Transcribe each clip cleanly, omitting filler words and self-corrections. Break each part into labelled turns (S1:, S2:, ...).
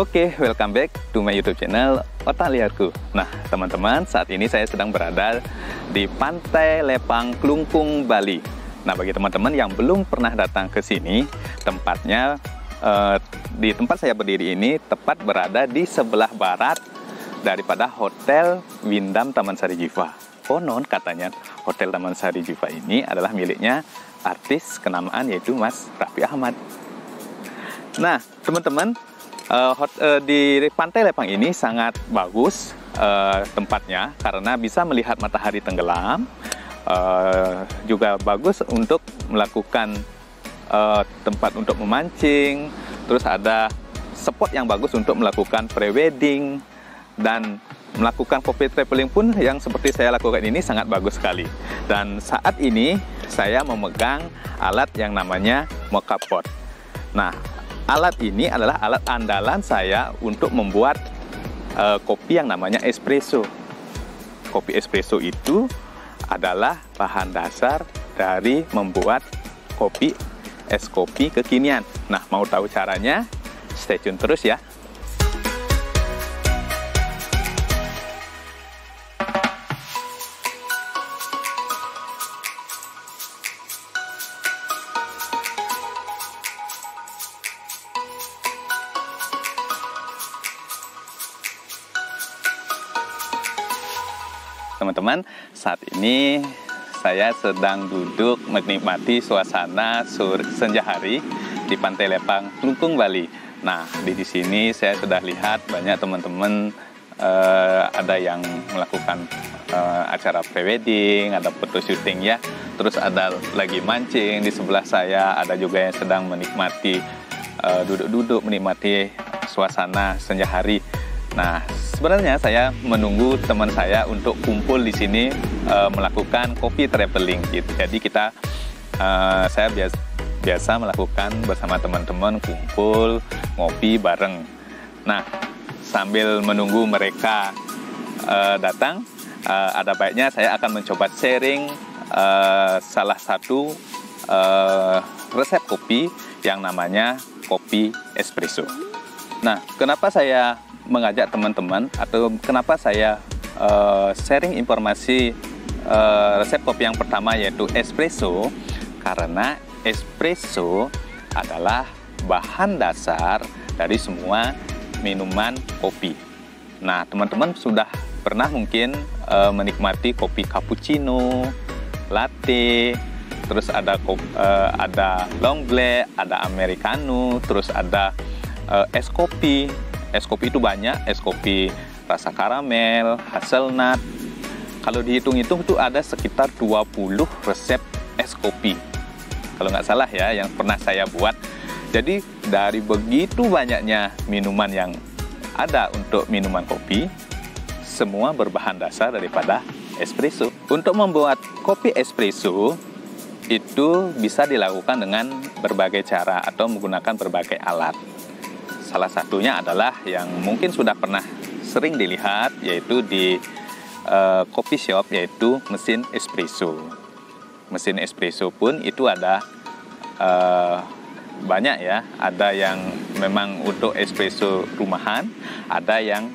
S1: Oke, welcome back to my YouTube channel Otak Liarku. Nah, teman-teman, saat ini saya sedang berada di Pantai Lepang, Klungkung, Bali. Nah, bagi teman-teman yang belum pernah datang ke sini, tempatnya di tempat saya berdiri ini tepat berada di sebelah barat daripada Hotel Windam Taman Sari Jiva. Konon katanya Hotel Taman Sari Jiva ini adalah miliknya artis kenamaan yaitu Mas Raffi Ahmad. Nah, teman-teman, di Pantai Lepang ini sangat bagus tempatnya karena bisa melihat matahari tenggelam, juga bagus untuk melakukan tempat untuk memancing, terus ada spot yang bagus untuk melakukan pre-wedding dan melakukan coffee traveling pun yang seperti saya lakukan ini sangat bagus sekali. Dan saat ini saya memegang alat yang namanya mocha pot. Nah, alat ini adalah alat andalan saya untuk membuat kopi yang namanya espresso. Kopi espresso itu adalah bahan dasar dari membuat kopi es kopi kekinian. Nah, mau tahu caranya? Stay tune terus ya. Teman-teman, saat ini saya sedang duduk menikmati suasana senja hari di Pantai Lepang, Klungkung, Bali. Nah, di sini saya sudah lihat banyak teman-teman ada yang melakukan acara pre-wedding, ada foto syuting ya. Terus ada lagi mancing di sebelah saya, ada juga yang sedang menikmati duduk-duduk menikmati suasana senja hari. Nah, sebenarnya saya menunggu teman saya untuk kumpul di sini melakukan kopi traveling gitu. Jadi saya biasa melakukan bersama teman-teman kumpul ngopi bareng. Nah, sambil menunggu mereka datang, ada baiknya saya akan mencoba sharing salah satu resep kopi yang namanya kopi espresso. Nah, kenapa saya mengajak teman-teman atau kenapa saya sharing informasi resep kopi yang pertama yaitu espresso, karena espresso adalah bahan dasar dari semua minuman kopi. Nah, teman-teman sudah pernah mungkin menikmati kopi cappuccino, latte, terus ada long black, ada americano, terus ada es kopi. Es kopi itu banyak, es kopi rasa karamel, hazelnut. Kalau dihitung-hitung itu ada sekitar 20 resep es kopi. Kalau nggak salah ya, yang pernah saya buat. Jadi dari begitu banyaknya minuman yang ada untuk minuman kopi, semua berbahan dasar daripada espresso. Untuk membuat kopi espresso, itu bisa dilakukan dengan berbagai cara atau menggunakan berbagai alat. Salah satunya adalah yang mungkin sudah pernah sering dilihat, yaitu di coffee shop, yaitu mesin espresso. Mesin espresso pun itu ada banyak ya. Ada yang memang untuk espresso rumahan, ada yang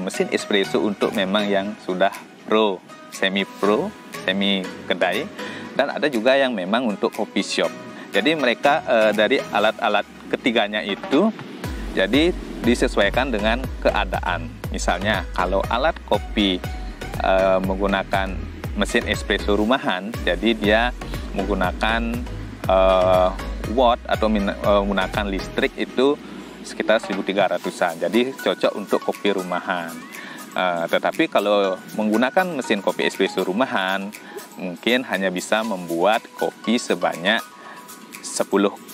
S1: mesin espresso untuk memang yang sudah pro, semi kedai, dan ada juga yang memang untuk coffee shop. Jadi mereka dari alat-alat ketiganya itu jadi disesuaikan dengan keadaan. Misalnya kalau alat kopi menggunakan mesin espresso rumahan, jadi dia menggunakan watt atau menggunakan listrik itu sekitar 1.300-an. Jadi cocok untuk kopi rumahan. Tetapi kalau menggunakan mesin kopi espresso rumahan, mungkin hanya bisa membuat kopi sebanyak 10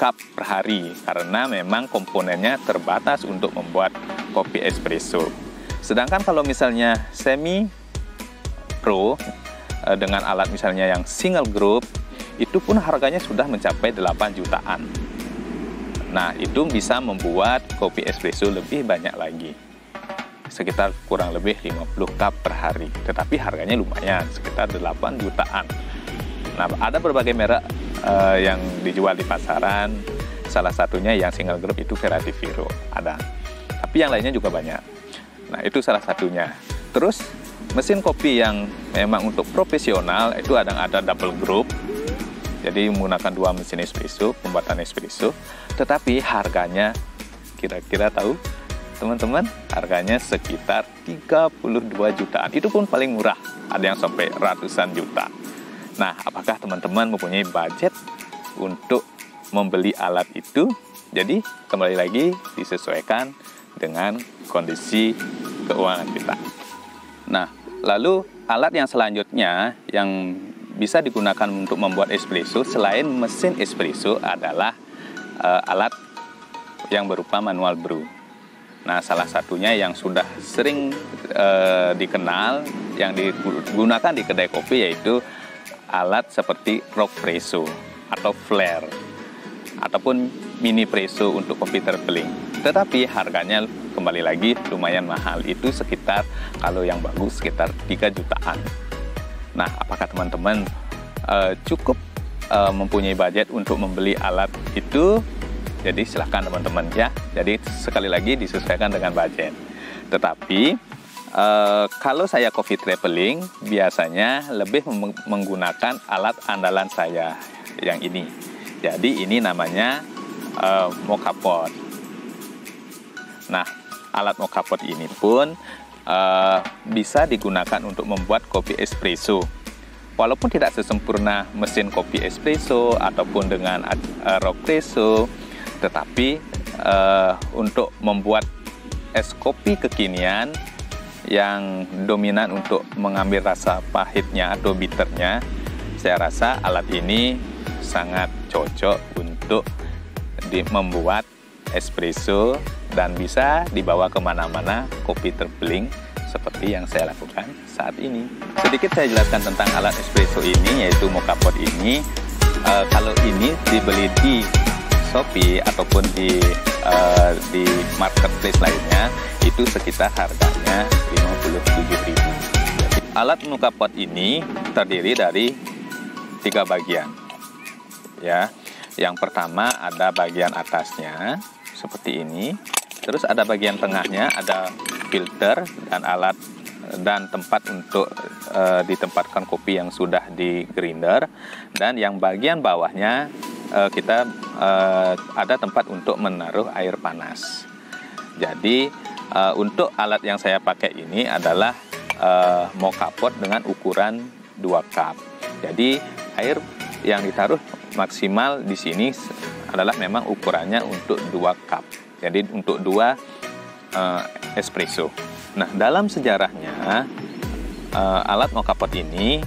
S1: cup per hari karena memang komponennya terbatas untuk membuat kopi espresso. Sedangkan kalau misalnya semi pro dengan alat misalnya yang single group, itu pun harganya sudah mencapai 8 jutaan. Nah, itu bisa membuat kopi espresso lebih banyak lagi, sekitar kurang lebih 50 cup per hari. Tetapi harganya lumayan, sekitar 8 jutaan. Nah, ada berbagai merek yang dijual di pasaran. Salah satunya yang single group itu Verativiro ada. kopi yang lainnya juga banyak. Nah, itu salah satunya. Terus mesin kopi yang memang untuk profesional itu ada double group. Jadi menggunakan 2 mesin espresso, pembuatan espresso. Tetapi harganya kira-kira tahu teman-teman, harganya sekitar 32 jutaan. Itu pun paling murah, ada yang sampai ratusan juta. Nah, apakah teman-teman mempunyai budget untuk membeli alat itu? Jadi kembali lagi disesuaikan dengan kondisi keuangan kita. Nah, lalu alat yang selanjutnya yang bisa digunakan untuk membuat espresso selain mesin espresso adalah alat yang berupa manual brew. Nah, salah satunya yang sudah sering dikenal, yang digunakan di kedai kopi yaitu alat seperti Rockpresso atau Flare ataupun mini presso untuk kopi terbeling. Tetapi harganya kembali lagi lumayan mahal, itu sekitar kalau yang bagus sekitar 3 jutaan. Nah, apakah teman-teman cukup mempunyai budget untuk membeli alat itu? Jadi silahkan teman-teman ya. Jadi sekali lagi disesuaikan dengan budget. Tetapi kalau saya coffee traveling biasanya lebih menggunakan alat andalan saya yang ini. Jadi ini namanya mocha pot. Nah, alat mocha pot ini pun bisa digunakan untuk membuat kopi espresso. Walaupun tidak sesempurna mesin kopi espresso ataupun dengan Rockpresso, tetapi untuk membuat es kopi kekinian yang dominan untuk mengambil rasa pahitnya atau bitternya, saya rasa alat ini sangat cocok untuk membuat espresso dan bisa dibawa kemana-mana kopi terbeling seperti yang saya lakukan saat ini. Sedikit saya jelaskan tentang alat espresso ini, yaitu mocha pot ini. Kalau ini dibeli di Shopee ataupun di marketplace lainnya, itu sekitar harganya 57.000. Alat mocha pot ini terdiri dari 3 bagian. Ya, yang pertama ada bagian atasnya seperti ini, terus ada bagian tengahnya, ada filter dan alat dan tempat untuk ditempatkan kopi yang sudah di grinder, dan yang bagian bawahnya kita ada tempat untuk menaruh air panas. Jadi untuk alat yang saya pakai ini adalah mocha pot dengan ukuran 2 cup. Jadi air yang ditaruh maksimal di sini adalah memang ukurannya untuk 2 cup. Jadi untuk 2 espresso. Nah, dalam sejarahnya alat mocha pot ini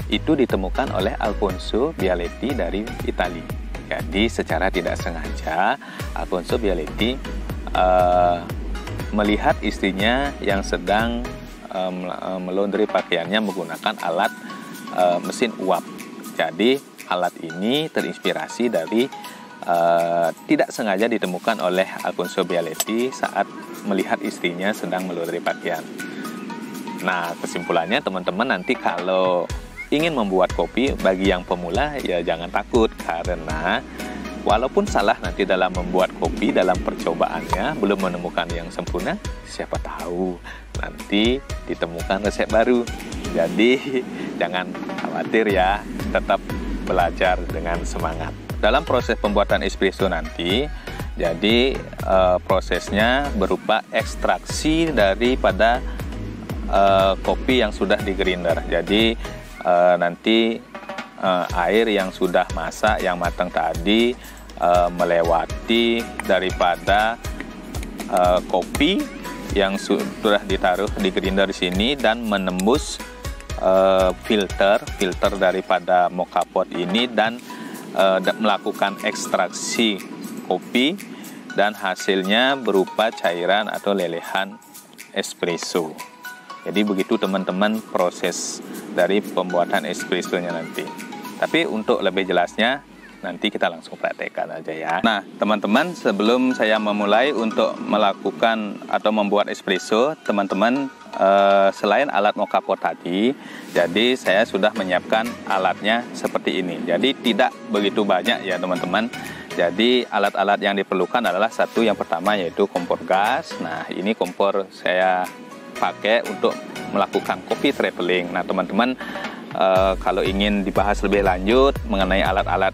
S1: itu ditemukan oleh Alfonso Bialetti dari Italia. Jadi secara tidak sengaja Alfonso Bialetti melihat istrinya yang sedang melondri pakaiannya menggunakan alat mesin uap. Jadi alat ini terinspirasi dari tidak sengaja ditemukan oleh Alfonso Bialetti saat melihat istrinya sedang melondri pakaian. Nah, kesimpulannya teman-teman nanti kalau ingin membuat kopi bagi yang pemula ya jangan takut, karena walaupun salah nanti dalam membuat kopi dalam percobaannya belum menemukan yang sempurna, siapa tahu nanti ditemukan resep baru. Jadi jangan khawatir ya, tetap belajar dengan semangat. Dalam proses pembuatan espresso nanti, jadi prosesnya berupa ekstraksi daripada kopi yang sudah di grinder. Jadi nanti air yang sudah masak, yang matang tadi melewati daripada kopi yang sudah ditaruh di grinder di sini dan menembus filter daripada mocha pot ini dan melakukan ekstraksi kopi, dan hasilnya berupa cairan atau lelehan espresso. Jadi begitu teman-teman proses dari pembuatan espressonya nanti. Tapi untuk lebih jelasnya nanti kita langsung praktekkan aja ya. Nah teman-teman, sebelum saya memulai untuk melakukan atau membuat espresso, teman-teman selain alat mocha pot tadi, jadi saya sudah menyiapkan alatnya seperti ini. Jadi tidak begitu banyak ya teman-teman. Jadi alat-alat yang diperlukan adalah satu, yang pertama yaitu kompor gas. Nah, ini kompor saya pakai untuk melakukan kopi traveling. Nah, teman-teman, kalau ingin dibahas lebih lanjut mengenai alat-alat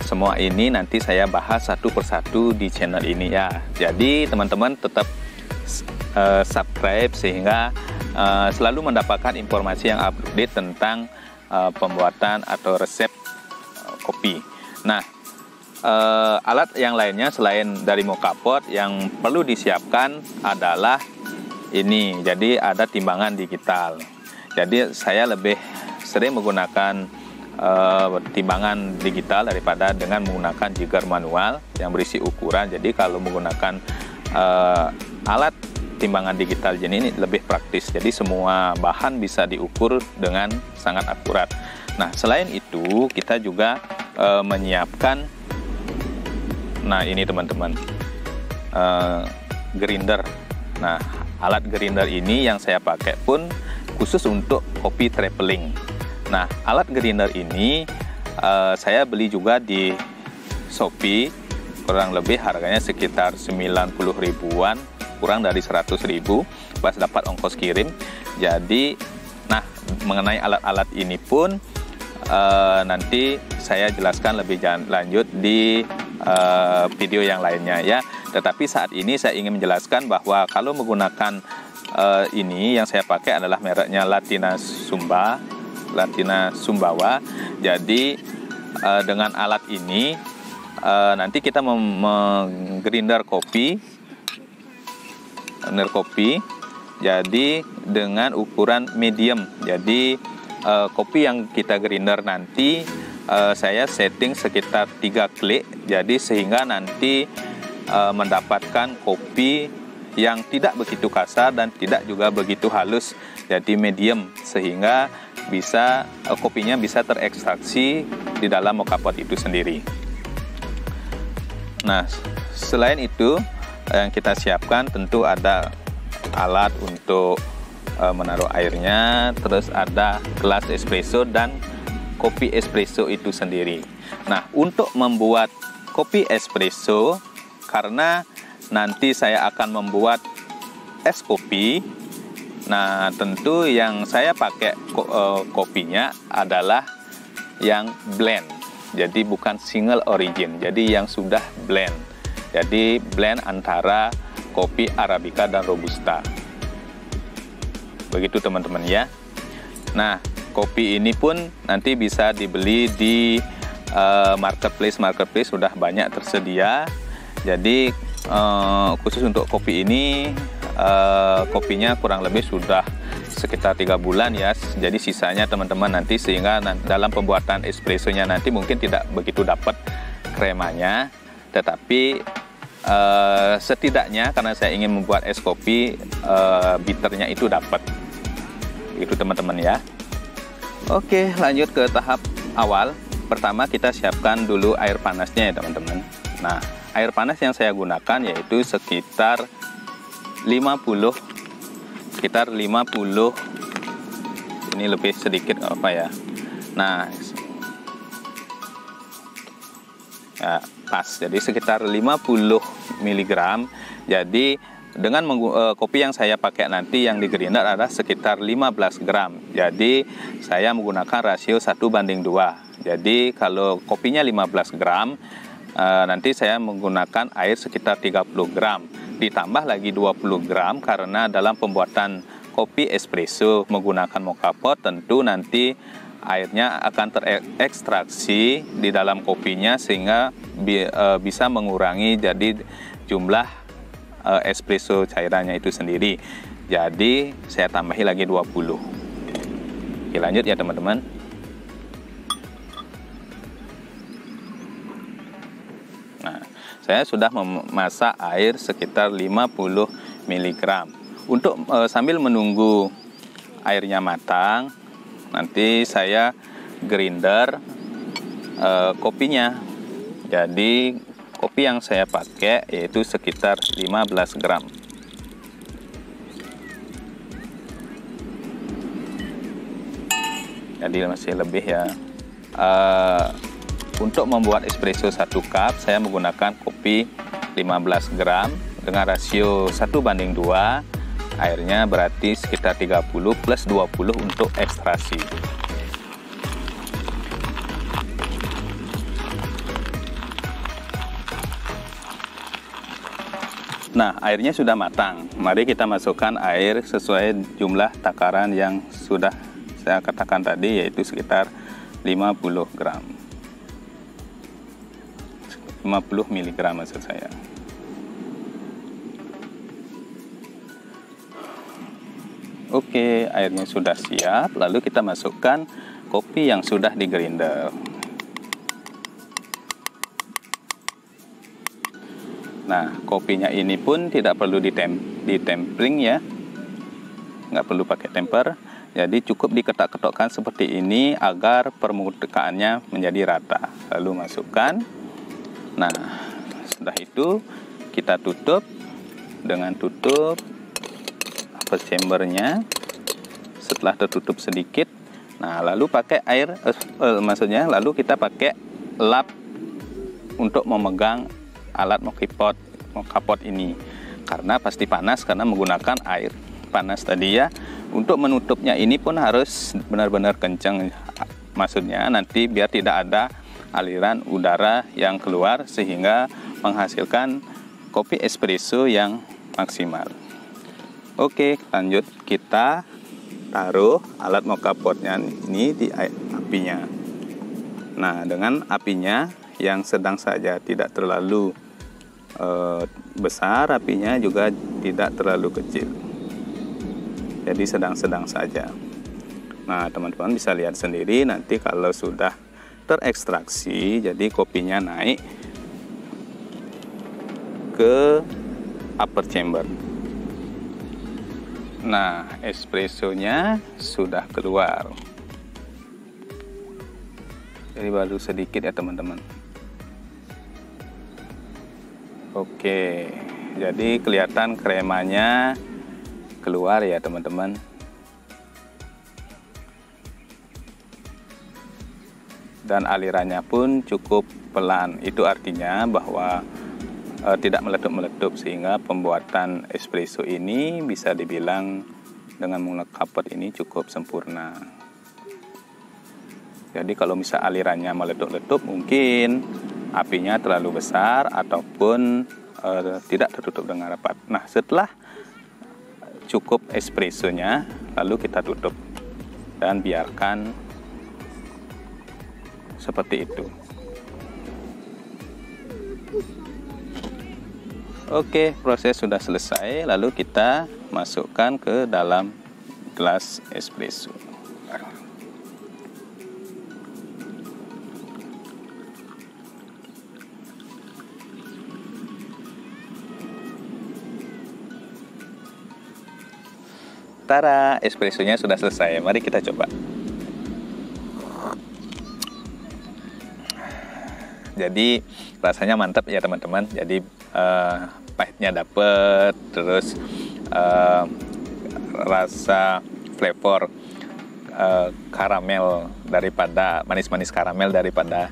S1: semua ini, nanti saya bahas satu persatu di channel ini ya. Jadi teman-teman tetap subscribe sehingga selalu mendapatkan informasi yang update tentang pembuatan atau resep kopi. Nah, alat yang lainnya selain dari moka pot yang perlu disiapkan adalah ini. Jadi ada timbangan digital. Jadi saya lebih sering menggunakan timbangan digital daripada dengan menggunakan jigger manual yang berisi ukuran. Jadi kalau menggunakan alat timbangan digital ini lebih praktis. Jadi semua bahan bisa diukur dengan sangat akurat. Nah, selain itu kita juga menyiapkan, nah ini teman-teman, grinder. Nah, alat grinder ini yang saya pakai pun khusus untuk kopi traveling. Nah, alat grinder ini saya beli juga di Shopee, kurang lebih harganya sekitar 90 ribuan, kurang dari 100 ribu, pas dapat ongkos kirim. Jadi, nah, mengenai alat-alat ini pun nanti saya jelaskan lebih lanjut di video yang lainnya ya. Tetapi saat ini saya ingin menjelaskan bahwa kalau menggunakan ini yang saya pakai adalah mereknya Latina Sumbawa. Jadi dengan alat ini nanti kita menggrinder kopi, jadi dengan ukuran medium. Jadi kopi yang kita grinder nanti saya setting sekitar 3 klik, jadi sehingga nanti mendapatkan kopi yang tidak begitu kasar dan tidak juga begitu halus, jadi medium, sehingga bisa kopinya bisa terekstraksi di dalam moka pot itu sendiri. Nah, selain itu yang kita siapkan tentu ada alat untuk menaruh airnya, terus ada gelas espresso dan kopi espresso itu sendiri. Nah, untuk membuat kopi espresso, karena nanti saya akan membuat es kopi, nah tentu yang saya pakai kopinya adalah yang blend. Jadi bukan single origin, jadi yang sudah blend. Jadi blend antara kopi Arabica dan Robusta. Begitu teman-teman ya. Nah, kopi ini pun nanti bisa dibeli di marketplace sudah banyak tersedia. Jadi khusus untuk kopi ini kopinya kurang lebih sudah sekitar 3 bulan ya. Jadi sisanya teman-teman nanti, sehingga dalam pembuatan espressonya nanti mungkin tidak begitu dapat kremanya, tetapi setidaknya karena saya ingin membuat es kopi, bitternya itu dapat. Itu teman-teman ya. Oke, lanjut ke tahap awal. Pertama kita siapkan dulu air panasnya ya teman-teman. Nah, air panas yang saya gunakan yaitu sekitar 50, ini lebih sedikit nggak apa ya. Nah ya, pas, jadi sekitar 50 mg. Jadi dengan kopi yang saya pakai nanti yang di grinder adalah sekitar 15 gram. Jadi saya menggunakan rasio 1:2. Jadi kalau kopinya 15 gram, nanti saya menggunakan air sekitar 30 gram. Ditambah lagi 20 gram karena dalam pembuatan kopi espresso menggunakan moka pot, tentu nanti airnya akan terekstraksi di dalam kopinya, sehingga bisa mengurangi jadi jumlah espresso cairannya itu sendiri. Jadi saya tambahi lagi 20. Oke, lanjut ya teman-teman. Nah, saya sudah memasak air sekitar 50 mg. Untuk sambil menunggu airnya matang, nanti saya grinder kopinya. Jadi kopi yang saya pakai yaitu sekitar 15 gram. Jadi masih lebih ya. untuk membuat espresso 1 cup saya menggunakan kopi 15 gram dengan rasio 1:2. Airnya berarti sekitar 30 plus 20 untuk ekstraksi. Nah, airnya sudah matang. Mari kita masukkan air sesuai jumlah takaran yang sudah saya katakan tadi, yaitu sekitar 50 gram. 50 mg maksud saya. Oke, airnya sudah siap. Lalu kita masukkan kopi yang sudah di grinder. Nah, kopinya ini pun tidak perlu ditempering ya, nggak perlu pakai temper. Jadi cukup diketok-ketokkan seperti ini agar permukaannya menjadi rata. Lalu masukkan. Nah, setelah itu kita tutup dengan tutup upper chambernya. Setelah tertutup sedikit, nah lalu pakai air, maksudnya lalu kita pakai lap untuk memegang alat mokapot ini, karena pasti panas karena menggunakan air panas tadi ya. Untuk menutupnya ini pun harus benar-benar kencang, maksudnya nanti biar tidak ada aliran udara yang keluar sehingga menghasilkan kopi espresso yang maksimal. Oke, lanjut kita taruh alat mokapotnya ini di apinya. Nah, dengan apinya yang sedang saja, tidak terlalu besar apinya, juga tidak terlalu kecil, jadi sedang-sedang saja. Nah, teman-teman bisa lihat sendiri nanti kalau sudah terekstraksi, jadi kopinya naik ke upper chamber. Nah, espressonya sudah keluar, jadi baru sedikit ya teman-teman. Oke, jadi kelihatan kremanya keluar ya teman-teman. Dan alirannya pun cukup pelan. Itu artinya bahwa tidak meletup-meletup, sehingga pembuatan espresso ini bisa dibilang dengan mokapot ini cukup sempurna. Jadi kalau misal alirannya meletup-letup, mungkin apinya terlalu besar ataupun tidak tertutup dengan rapat. Nah, setelah cukup espressonya, lalu kita tutup dan biarkan seperti itu. Oke, proses sudah selesai. Lalu kita masukkan ke dalam gelas espresso. Tara, espressonya sudah selesai. Mari kita coba. Jadi rasanya mantap ya teman-teman. Jadi pahitnya dapet, terus rasa flavor karamel daripada manis-manis karamel daripada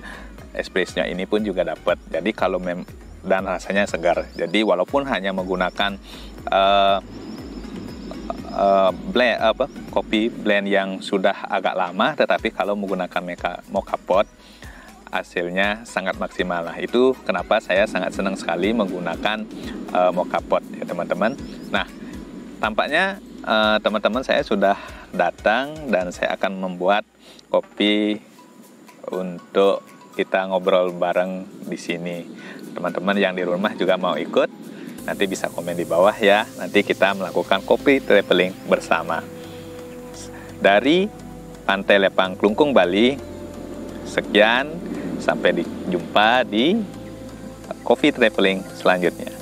S1: espressonya ini pun juga dapat. Jadi kalau dan rasanya segar. Jadi walaupun hanya menggunakan kopi blend yang sudah agak lama, tetapi kalau menggunakan mokapot hasilnya sangat maksimal. Nah, itu kenapa saya sangat senang sekali menggunakan mokapot ya teman-teman. Nah, tampaknya teman-teman saya sudah datang dan saya akan membuat kopi untuk kita ngobrol bareng di sini. Teman-teman yang di rumah juga mau ikut, nanti bisa komen di bawah ya. Nanti kita melakukan kopi traveling bersama. Dari Pantai Lepang Klungkung, Bali. Sekian, sampai jumpa di Coffee Traveling selanjutnya.